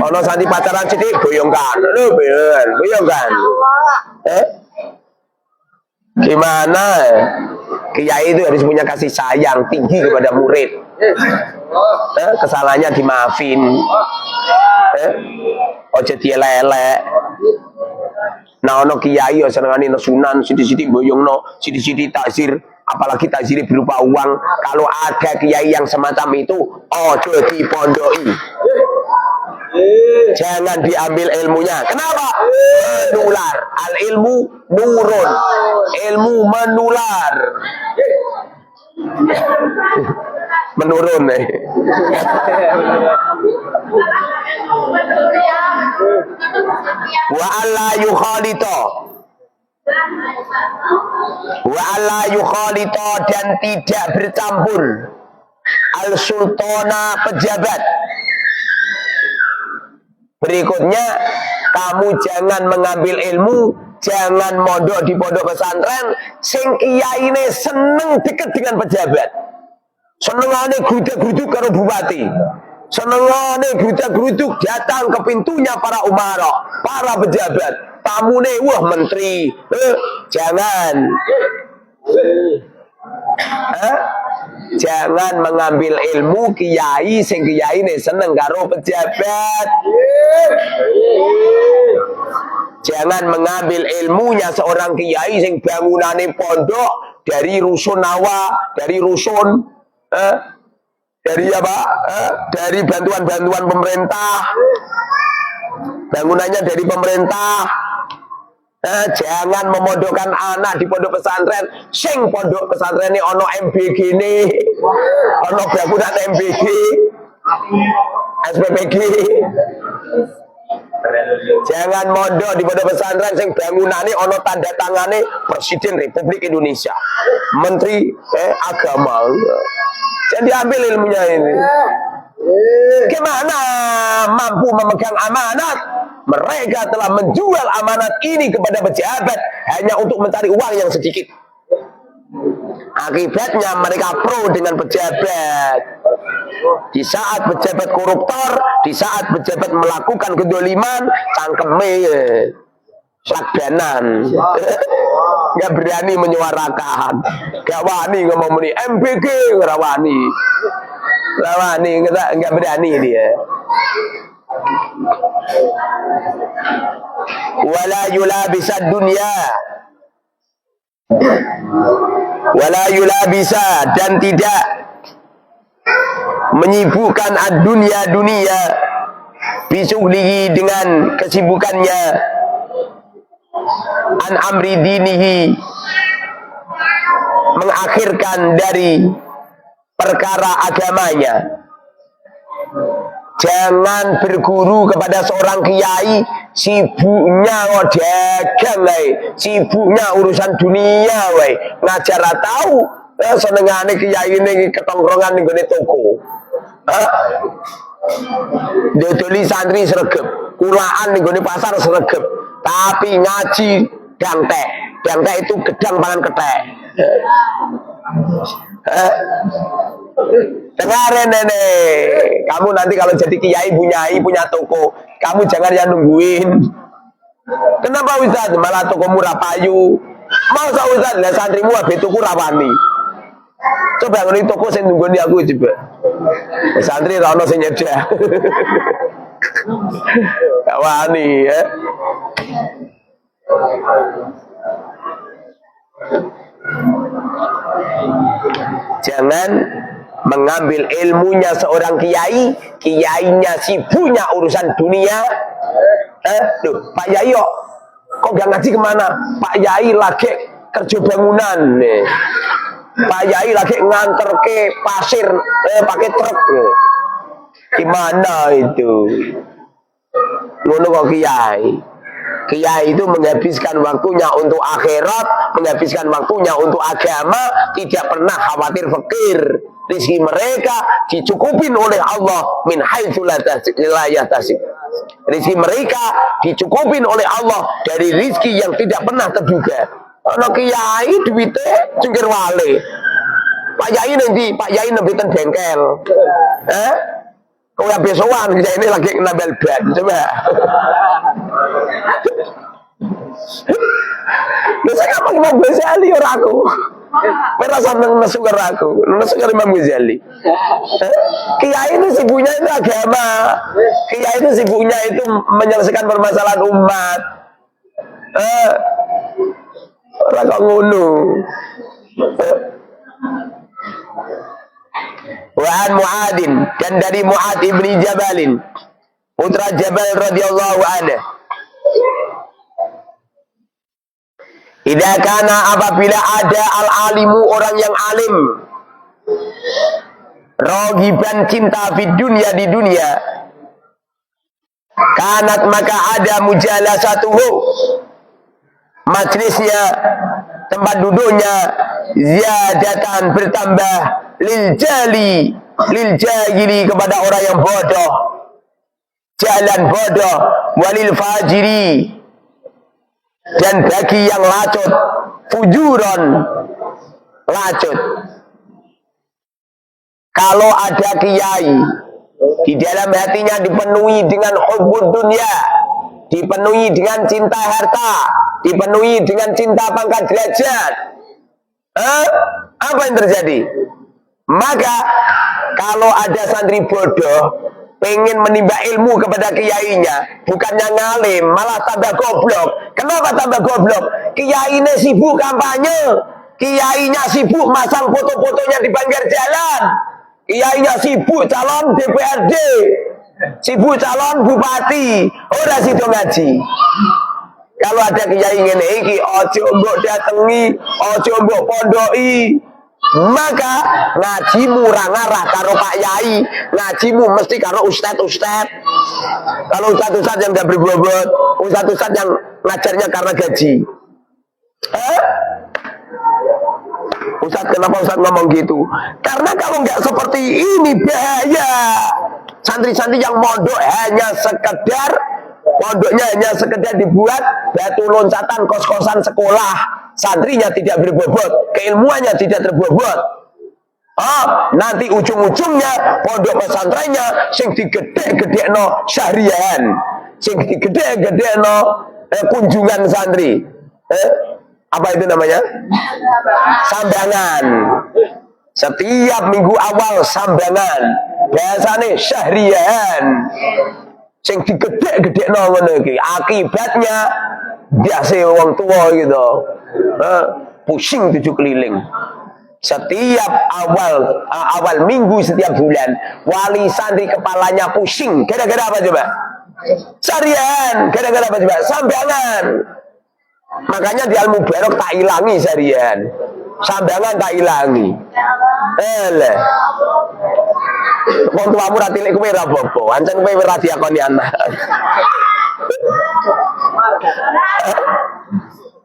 Ono santri pacaran sithik boyongkan. Lho, boyongkan. Gimana? Kiai itu harus punya kasih sayang tinggi kepada murid. Kesalahannya dimaafin. Ojo dielek. Nah ono kiai yo senengane nesunan sithik-sithik boyongno, sithik-sithik takzir, apalagi takzir berupa uang. Kalau ada kiai yang semacam itu, ojo dipondoki. Jangan diambil ilmunya. Kenapa? Menular. Al ilmu nurun. Ilmu menular. Menurun nih. Wa alla yukhalita. Wa alla yukhalita dan tidak bercampur al sultana pejabat. Berikutnya, kamu jangan mengambil ilmu, jangan mondok di pondok pesantren sing kiyaine seneng deket dengan pejabat. Senengane grudak-gruduk karo bupati. Senengane grudak-gruduk datang ke pintunya para umara, para pejabat. Tamune wah menteri. Jangan. Jangan mengambil ilmu kiai sing kiyaine seneng karo pejabat. Jangan mengambil ilmunya seorang kiai sing bangunane pondok dari rusun Nawa, dari rusun dari apa? Dari bantuan-bantuan pemerintah. Bangunannya dari pemerintah. Jangan memondokkan anak di pondok pesantren sing pondok pesantren ini ono MBG ini, ono bangunan MBG, SPPG. Jangan mondok di pondok pesantren sing bangunane ono tanda tangane Presiden Republik Indonesia, Menteri Agama. Jangan diambil ilmunya ini. Gimana mampu memegang amanat? Mereka telah menjual amanat ini kepada pejabat hanya untuk mencari uang yang sedikit. Akibatnya mereka pro dengan pejabat. Di saat pejabat koruptor, di saat pejabat melakukan kedoliman, cangkeme lakbanan. Gak berani menyuarakan, gak wani ngomong muni MBG, rawani. Rawani nggak berani dia. Wala yulabisa dunia, wala yulabisa dan tidak menyibukkan ad-dunya dunia bisughlihi dengan kesibukannya an amri dinihi mengakhirkan dari perkara agamanya. Jangan berguru kepada seorang kiai sibuknya dagang sibuknya urusan dunia ngajar tahu senengane kiai ini ketongkrongan ning gone toko. Dodoli santri sregep, kulaan ning gone pasar sregep, tapi ngaji dangtek. Dangtek itu gedang pangan ketek. Dengarin nenek, kamu nanti kalau jadi kiai punya toko, kamu jangan yang nungguin. Kenapa Ustaz? Malah toko murah payu. Masa Ustaz, lah santrimu abe tuku rawani. Coba ngene toko sing nunggoni aku coba. Santri ra ono sing nyedak. Gak wani ya. Jangan mengambil ilmunya seorang kiai, kiainya sibuknya urusan dunia. Loh, Pak Yai kok gak ngaji kemana? Pak Yai lagi kerja bangunan nih. Pak Yai lagi nganter ke pasir pakai truk. Gimana itu? Ngono kok kiai. Kiai itu menghabiskan waktunya untuk akhirat, menghabiskan waktunya untuk agama, tidak pernah khawatir fakir. Rizki mereka dicukupin oleh Allah min haitsu la yahtasib. Rizki mereka dicukupin oleh Allah dari rizki yang tidak pernah terduga. Ana kiai duwite cengkir wale. Pak Yai nanti, Pak Yai nembitan bengkel. Kau yang besokan kita ini lagi nambel ban, coba. Saya nggak Imam Ghazali ora aku. Merasa seneng nesu karo aku, nesu karo Imam Ghazali. Kiai itu sibuknya itu agama. Kiai itu sibuknya itu menyelesaikan permasalahan umat. Ora kok ngono. Wa an Mu'adin, dan dari Mu'ad ibni Jabalin, putra Jabal radhiyallahu anhu. Idza kana, apabila ada al-alimu, orang yang alim, rogiban, cinta di dunia, kanat, maka ada mujalasatuhu, majlisnya, tempat duduknya, ziyadatan, bertambah, lil jahili, kepada orang yang bodoh, jalan bodoh, walil fajiri, dan bagi yang lacut, fujuron, lacut. Kalau ada kiai di dalam hatinya dipenuhi dengan hubbud dunia, dipenuhi dengan cinta harta, dipenuhi dengan cinta pangkat derajat, apa yang terjadi? Maka kalau ada santri bodoh pengen menimba ilmu kepada kiainya, bukannya ngalim, malah tambah goblok. Kenapa tambah goblok? Kiainya sibuk kampanye, kiainya sibuk masang foto-fotonya di pinggir jalan, kiainya sibuk calon DPRD, sibuk calon bupati, ora sido ngaji. Kalau ada kiai ngene iki, ojo mbok datengi, ojo mbok pondoki, maka ngajimu ora ngarah karo Pak Yai, ngajimu mesti karo ustad-ustad. Kalau ustad-ustad yang gak berbobot, ustad-ustad yang ngajarnya karena gaji. Ustad, kenapa Ustad ngomong gitu? Karena kalau nggak seperti ini bahaya. Santri-santri yang mondok hanya sekedar, pondoknya hanya sekedar dibuat batu loncatan kos-kosan sekolah. Santrinya tidak berbobot, keilmuannya tidak terbobot. Nanti ujung-ujungnya pondok pesantrennya sing digedhe-gedhekno syahrian, sing digedhe-gedhekno kunjungan santri. Apa itu namanya? Sambangan. Setiap minggu awal sambangan. Biasanya syahrian. Sing digedhe-gedhekno ngono iki. Akibatnya biasa wong tua gitu. Pusing 7 keliling. Setiap awal minggu setiap bulan wali santri kepalanya pusing. Gara-gara apa coba? Syahrian. Gara-gara apa coba? Sambangan. Makanya di Al-Mubarak tak ilangi syahrian, sambangan tak ilangi. Wong tuamu ra tilik kowe ra apa-apa, ancen kowe ora diakoni anak.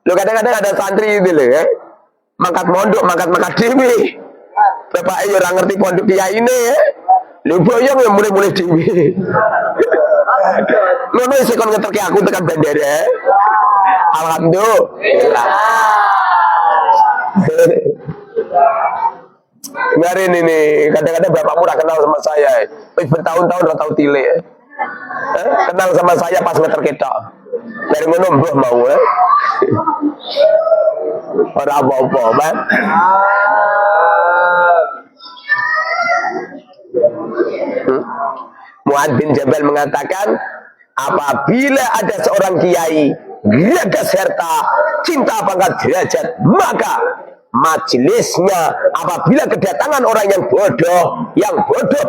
Lo kadang-kadang ada santri itu lho ya. Mangkat mondok, mangkat dhewe. Bapake yo ora ngerti pondok kiai ini ya. Lho boyong ya mulai dhewe. Ngono sik kon ngeterke aku tekan bandara. Alhamdulillah. Kemarin ini kadang-kadang bapakmu udah kenal sama saya, bertahun-tahun udah tahu tilik. Kenal sama saya pas ngeter ketok. Dari ngono mbah mau ora apa-apa, Bang. Mu'ad bin Jabal mengatakan, apabila ada seorang kiai gagas harta, cinta pangkat derajat, maka majelisnya apabila kedatangan orang yang bodoh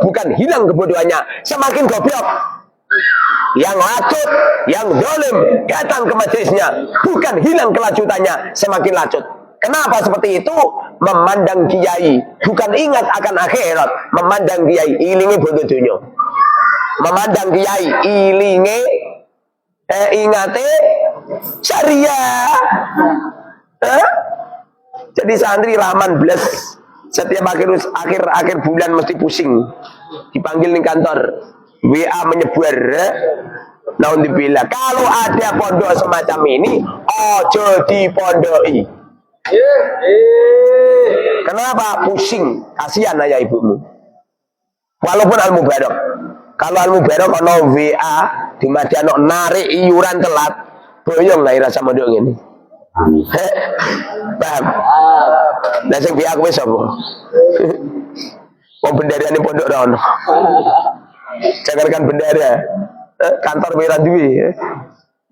bukan hilang kebodohannya, semakin goblok. Yang lacut, yang zalim datang ke majelisnya, bukan hilang kelacutannya, semakin lacut. Kenapa seperti itu? Memandang kiai bukan ingat akan akhirat, memandang kiai ilingi bodoh dunia. Memandang kiai ilingi ingate syariah. Jadi santri laman belas setiap akhir bulan mesti pusing, dipanggil di kantor, WA menyebar. Naudzubillah. Kalau ada pondok semacam ini, ojo dipondoi. Kenapa? Pusing, kasihan ayah ibumu. Walaupun Al-Mubarak. Kalau Al-Mubarak ono WA di Madiano narik iuran telat, boyong lah rasa mondok ini. Paham? Lah sing biak kowe sapa? Wong bendarane pondok ra ono. Jangankan bendara, kantor merah duwe.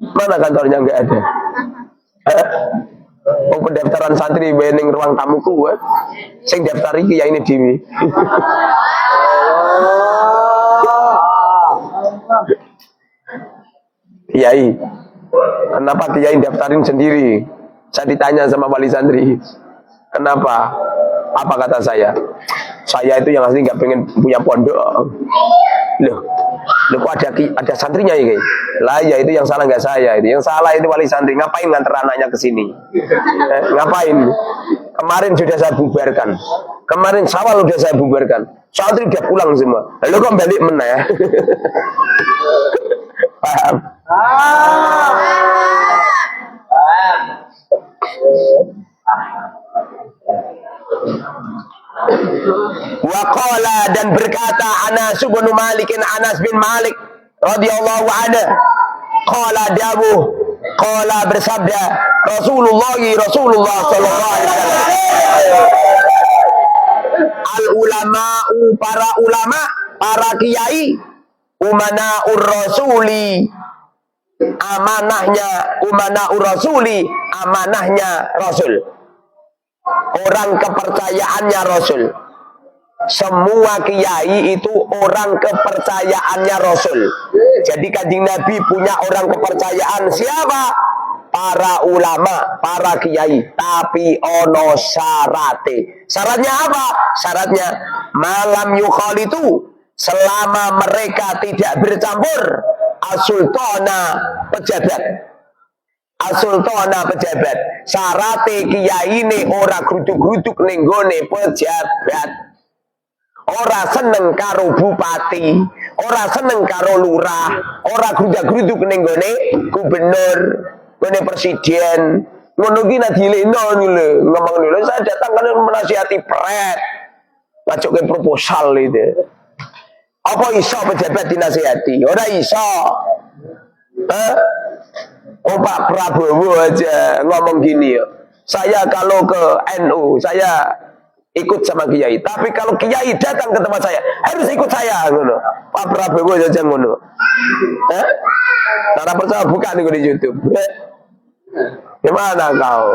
Mana kantornya enggak ada? Oh pendaftaran santri bening ruang tamuku, sing daftar iki ya ini dhewe. Kiai, kenapa kiai daftarin sendiri? Saya ditanya sama wali santri, kenapa? Apa kata saya? Saya itu yang asli nggak pengen punya pondok. Loh kok ada santrinya ya guys? Lah ya itu yang salah nggak saya, itu yang salah itu wali santri. Ngapain nganter anaknya ke sini? Ngapain? Kemarin sudah saya bubarkan. Kemarin Syawal sudah saya bubarkan. Santri udah pulang semua. Lalu kok balik mana ya? Paham? Waqala dan berkata Anas bin Malik radhiyallahu anhu qala dawuh qala bersabda Rasulullah sallallahu alaihi wasallam al ulama'u para ulama para kiai umanaur rasuli amanahnya Rasul, orang kepercayaannya Rasul. Semua kiai itu orang kepercayaannya Rasul. Jadi Kanjeng Nabi punya orang kepercayaan siapa? Para ulama, para kiai. Tapi ono syarate. Syaratnya apa? Syaratnya malam yukhalitu, selama mereka tidak bercampur asultana pejabat. Syarate kiai ini ora gruduk-gruduk ning gone pejabat. Ora seneng karo bupati, ora seneng karo lurah, ora grudak-gruduk ning gone gubernur, gone presiden. Ngono ki nek dilekno lho, ngomong lho saya datang kan menasihati pret. Ngajoke proposal itu. Apa iso pejabat dinasihati? Ora iso. Oh Pak Prabowo aja ngomong gini ya. Saya kalau ke NU, saya ikut sama kiai. Tapi kalau kiai datang ke tempat saya, harus ikut saya ngono. Pak Prabowo aja ngono. Cara percaya bukan di YouTube. Gimana kau?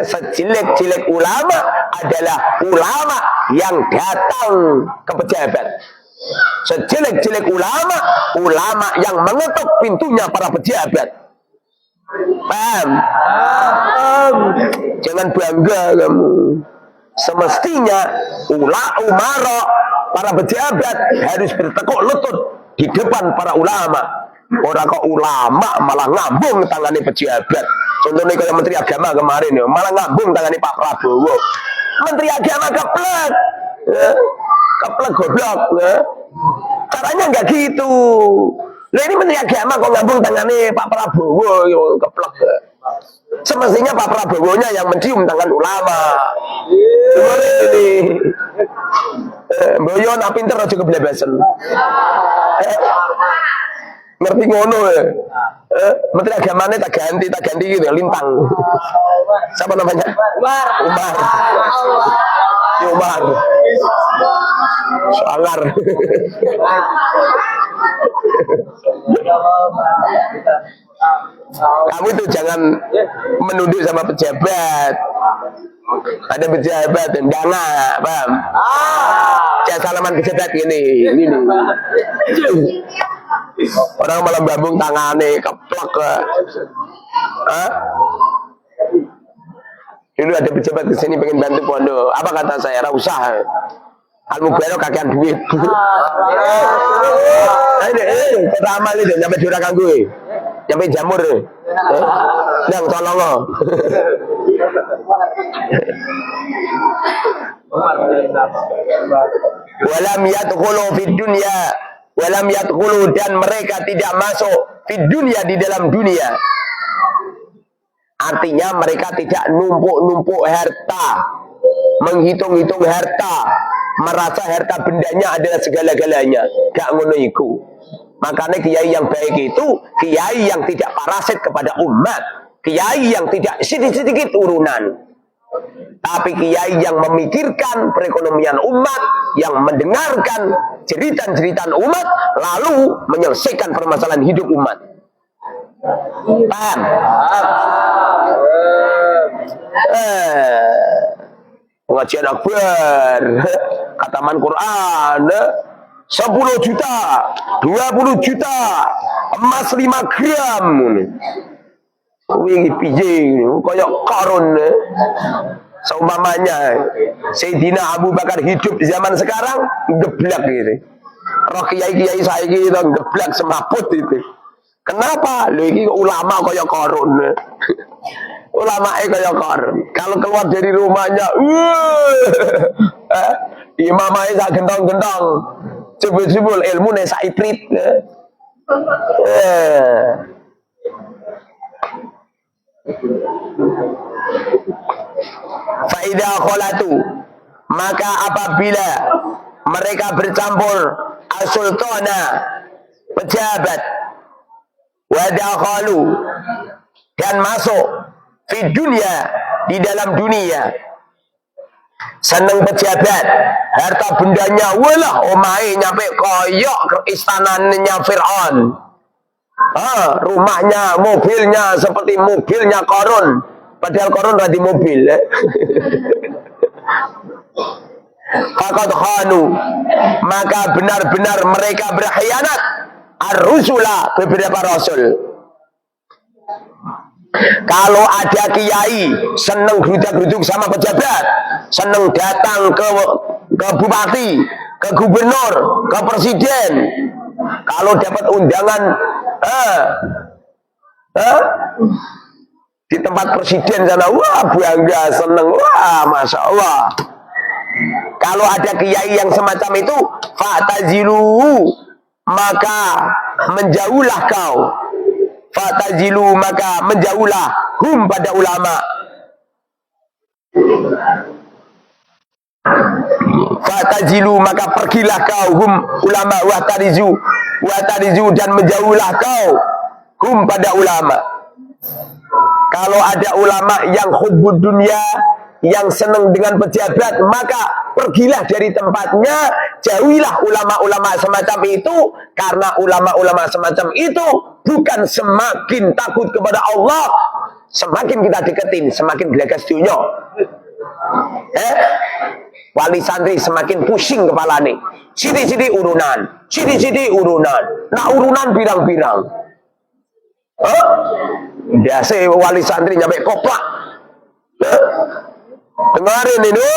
Sejelek-jelek ulama adalah ulama yang datang ke pejabat. Sejelek-jelek ulama yang mengetuk pintunya para pejabat. Paham? Jangan bangga kamu. Semestinya umara para pejabat harus bertekuk lutut di depan para ulama. Orang kok ulama malah ngambung tangani pejabat. Contohnya kayak Menteri Agama kemarin ya, malah ngambung tangani Pak Prabowo. Menteri Agama keplek. Keplek goblok ya. Caranya enggak gitu. Lah ini Menteri Agama kok ngambung tangane Pak Prabowo yo keplek. Semestinya Pak Prabowo-nya yang mencium tangan ulama. Ini. Mboyo nak pinter aja keblebasan. Ngerti ngono ya. Menteri Agamanya tak ganti gitu lintang. Siapa namanya? Umar. Sangar. Kamu itu jangan menunduk sama pejabat. Ada pejabat dan dana, paham? Jangan salaman pejabat gini. Orang malah bambung tangane keplak. Dulu ada pejabat kesini pengen bantu pondok. Apa kata saya? Ora usah. Al-Mubarak kakean duit. Pertama itu nyampe jurang kanggo. Nyampe jamur. Nang tolong lo. Walam yadkhulu fid dunya. Walam yadkhulu dan mereka tidak masuk fid dunya di dalam dunia. Artinya mereka tidak numpuk-numpuk harta, menghitung-hitung harta, merasa harta bendanya adalah segala-galanya. Gak ngono iku. Makanya kiai yang baik itu kiai yang tidak parasit kepada umat, Kiai yang tidak sedikit-sedikit urunan, tapi kiai yang memikirkan perekonomian umat, yang mendengarkan jeritan-jeritan umat, lalu menyelesaikan permasalahan hidup umat. Paham? Pengajian akbar, khataman Quran, 10 juta, 20 juta, emas 5 gram. Wingi piye koyok Qarun. Seumpamanya Sayyidina Abu Bakar hidup di zaman sekarang geblak gitu. Roh kiai-kiai saiki itu geblak semaput itu. Kenapa? Lho iki ulama koyok Qarun. Ulama koyok Qarun. Kalau keluar dari rumahnya, imamai sak gentong-gentong. Jebul-jebul ilmune sak iprit. Faidah kholatu, maka apabila mereka bercampur as-sultana, pejabat, wadakhalu, dan masuk di dunia, di dalam dunia, seneng pejabat, harta bendanya, walah omahe nyampe koyok istananya Fir'aun. Rumahnya, mobilnya seperti mobilnya Qarun, padahal Qarun ada di mobil. Faqad khanu, maka benar-benar mereka berkhianat ar-rusula, beberapa rasul. Kalau ada kiai seneng gerudak-geruduk sama pejabat, seneng datang ke bupati, ke gubernur, ke presiden, kalau dapat undangan di tempat presiden sana, wah bangga, seneng, wah masya Allah. Kalau ada kiai yang semacam itu, fa'tazilu, maka menjauhlah kau. Fa'tazilu, maka menjauhlah hum pada ulama. Fa'tazilu, maka pergilah kau hum ulama, watarizu, dan menjauhlah kau hum pada ulama. Kalau ada ulama yang hubbud dunia, yang senang dengan pejabat, maka pergilah dari tempatnya, jauhilah ulama-ulama semacam itu, karena ulama-ulama semacam itu bukan semakin takut kepada Allah, semakin kita deketin, semakin gelagas dunia. Wali santri semakin pusing kepala nih. Sidi-sidi urunan, sidi-sidi urunan, nah urunan pirang-pirang. Biasa wali santri nyampe koplak. Dengarin ini,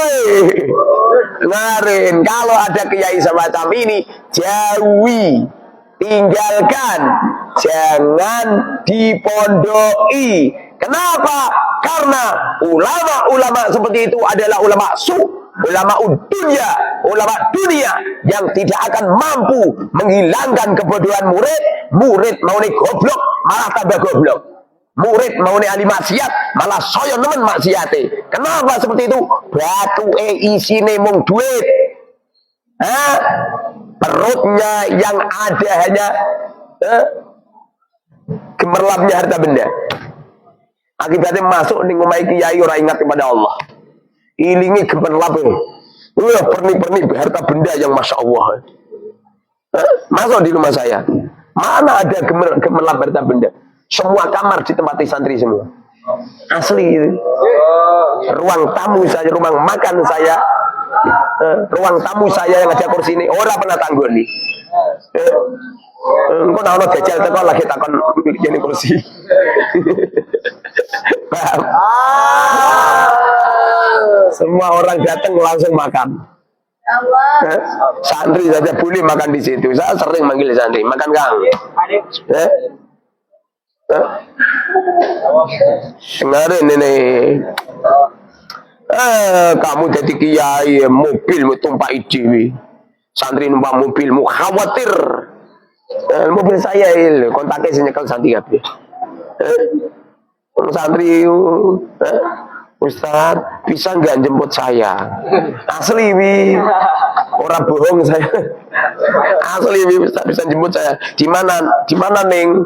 dengarin. Kalau ada kiai semacam ini, jauhi, tinggalkan, jangan dipondoi. Kenapa? Karena ulama-ulama seperti itu adalah ulama ulama dunia, ulama dunia yang tidak akan mampu menghilangkan kebodohan murid. Murid mau nih goblok, malah tambah goblok. Murid mau nih ahli maksiat, malah soyo nemen maksiate. Kenapa seperti itu? Batu isine mung duit. Perutnya yang ada hanya gemerlapnya harta benda. Akibatnya masuk ning omahe kiai ora ingat kepada Allah. Ilingi gemerlap. Perni-perni harta benda yang masya Allah. Masuk di rumah saya. Mana ada gemerlap harta benda? Semua kamar ditempati santri semua. Asli. Ruang tamu saya, ruang makan saya, ruang tamu saya yang ada kursi ini orang pernah tanggung nih. Engkau nak orang gajal teko lagi takon jadi kursi. Paham? Semua orang datang langsung makan. Santri saja boleh makan di situ. Saya sering manggil santri, makan Kang. Dengarin ini. Kamu jadi kiai, mobilmu tumpah dewi. Santri numpak mobilmu khawatir. Mobil saya ini kontaknya senyekel santri kabeh. Santri, Ustaz, bisa nggak jemput saya? Asli, Wi. Orang bohong saya. Asli, Wi, Ustaz bisa jemput saya. Di mana, Ning?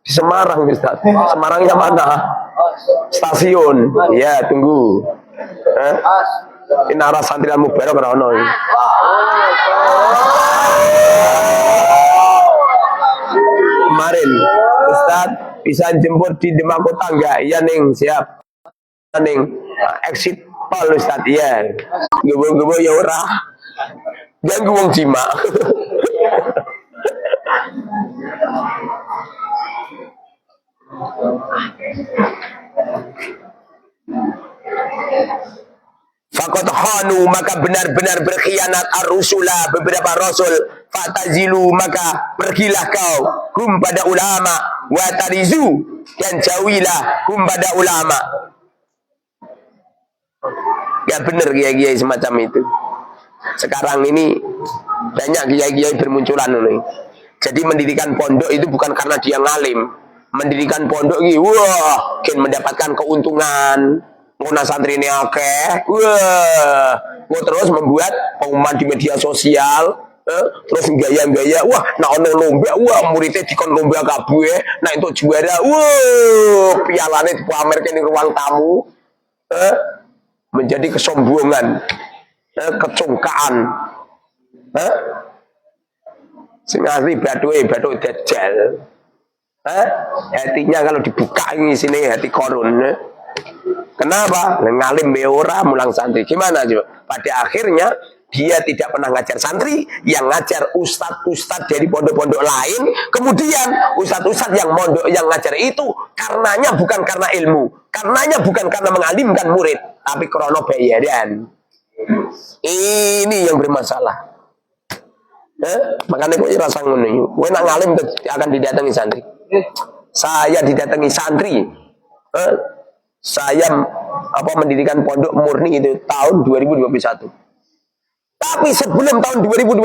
Di Semarang, Ustaz. Semarangnya mana? Stasiun. Ya, tunggu. Ini arah santri Al-Mubarak ono. Kemarin Ustaz bisa jemput di Demak Kota enggak? Iya Ning, siap. Ning, exit tol Ustaz, iya. Gebo-gebo ya ora. Jangan wong cima. Fakot hanu, maka benar-benar berkhianat ar-rusula, beberapa rasul. Fatazilu, maka pergilah kau hum pada ulama, watarizu, dan jauhilah hum pada ulama. Ya benar kiai-kiai semacam itu. Sekarang ini banyak kiai-kiai bermunculan nih. Jadi mendirikan pondok itu bukan karena dia ngalim. Mendirikan pondok ini, wah, kan mendapatkan keuntungan. Nguna santri ini akeh, wah, mau terus membuat pengumuman di media sosial, terus gaya-gaya, wah, nah ono lomba, wah, muridnya dikon lomba kabeh, nah itu juara, wah, pialane dipamerkan di ruang tamu, menjadi kesombongan, kecongkaan, sing asli baduke dajjal, hatinya kalau dibuka ini sini hati korun. Kenapa? Ngalim beora mulang santri. Gimana coba? Pada akhirnya dia tidak pernah ngajar santri, yang ngajar ustadz-ustadz dari pondok-pondok lain. Kemudian ustadz-ustadz yang mondok yang ngajar itu karenanya bukan karena ilmu, karenanya bukan karena mengalimkan murid, tapi krono bayaran. Ini yang bermasalah. Makanya kok rasa ngono. Kowe nak ngalim akan didatangi santri. Saya didatangi santri. Saya mendirikan pondok murni itu tahun 2021. Tapi sebelum tahun 2021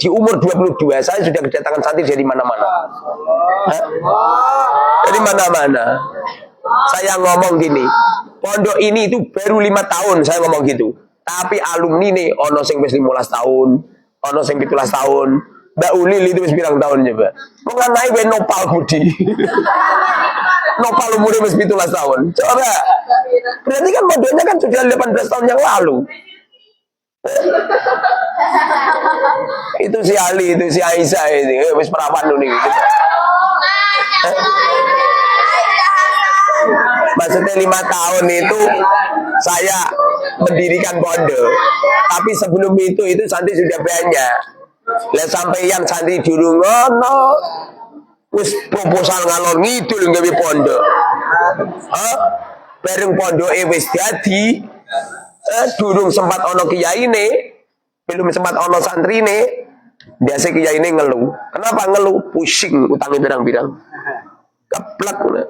di umur 22 saya sudah kedatangan santri dari mana-mana. Dari mana-mana. Saya ngomong gini, pondok ini itu baru 5 tahun saya ngomong gitu. Tapi alumni nih ono sing wis 15 tahun, ono sing 17 tahun. Mbak Ulil itu wis pirang tahun coba. Mengenai we nopal budi. Nopal umurnya wis 17 tahun. Coba. Berarti kan pondoknya kan sudah 18 tahun yang lalu. Itu si Ali, itu si Aisyah ini, wis perawan dulu gitu. Maksudnya 5 tahun itu saya mendirikan pondok. Tapi sebelum itu santri sudah banyak. Lah sampeyan santri durung ngono. Wis proposal ngalor ngidul gawe pondok. Bareng pondoke wis dadi, durung sempat ono kiyaine, belum sempat ono santrine. Biasa kiyaine ngeluh. Kenapa ngeluh? Pusing utangnya pirang-pirang. Keplek.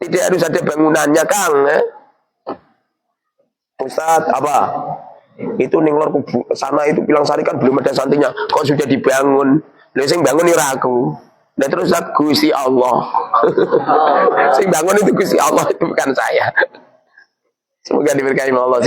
Tidak harus ada bangunannya, Kang. Ustaz, apa? Itu ning lor sana itu Pilang Sari kan belum ada santrinya. Kok sudah dibangun? Lha sing bangun ora aku. Lah terus Gusti Allah. Sing bangun itu Gusti Allah, itu bukan saya. Semoga diberkahi Allah.